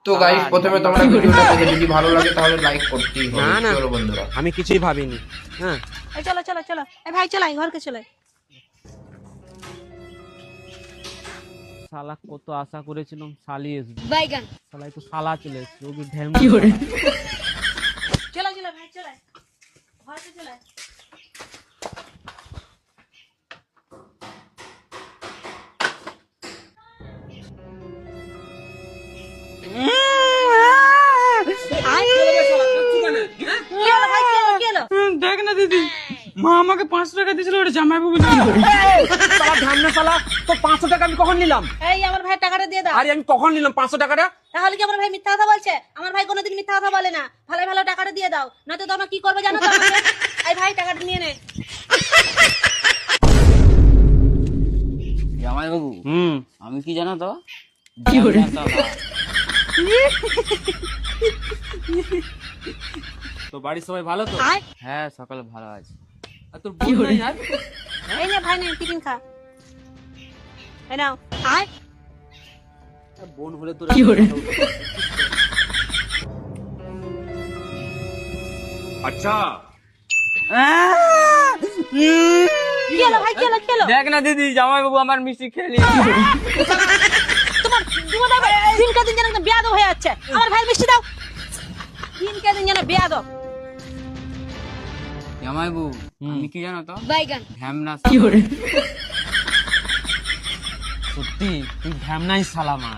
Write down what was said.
তো গাইস প্রথমে তোমরা ভিডিওটা দেখে যদি ভালো লাগে তাহলে লাইক করতেই হবে। চলো বন্ধুরা, আমি কিছুই ভাবিনি। হ্যাঁ চলো চলো চলো, এ ভাই চলাই ঘরকে চলাই। শালা কত আশা করেছিলাম শালি আসবে, বাইগান শালাই তো শালা চলে এসেছে। ও কি ঢ্যাম চলো চলো ভাই চলাই ঘরকে চলাই। দেখ না দিদি, মা আমাকে 500 টাকা দিয়েছিল ওটা জামাই বাবু ঢ্যামনা শালা, তো 500 টাকা আমি কখন নিলাম? এই আমার ভাই টাকাটা দিয়ে দাও। আরে আমি কখন নিলাম 500 টাকাটা? তাহলে কি আমার ভাই মিথ্যা কথা বলছে? আমার ভাই কোনোদিন মিথ্যা কথা বলে না। ভালো ভালো টাকাটা দিয়ে দাও, নয়তো তো আমার কি করবে জানো তো আমাকে? এই ভাই টাকাটা নিয়ে নে। জামাই বাবু আমি কি জানো তো, তো বাড়ির সবাই ভালো তো? আয় হ্যাঁ সকালে ভালো আছে। আর তোর বোন নাই আর? এই নে ভাই নে টিফিন খা। এই নাও আয়। বোন হলে তোর আচ্ছা কি হলো ভাই, কি হলো কি হলো? দেখ না দিদি, জামাই বাবু আমার মিষ্টি খেয়ে নিয়েছে। তোমার দিনকে দিন যেন একদম বেয়াদব হয়ে যাচ্ছে। আমার ভাই মিষ্টি দাও। দিনকে দিন যেন বেয়াদব। জামাই বাবু আমি কি জানো তো, বাইগান ঢ্যামনা। সত্যি তুই ঢ্যামনাই শালা মা।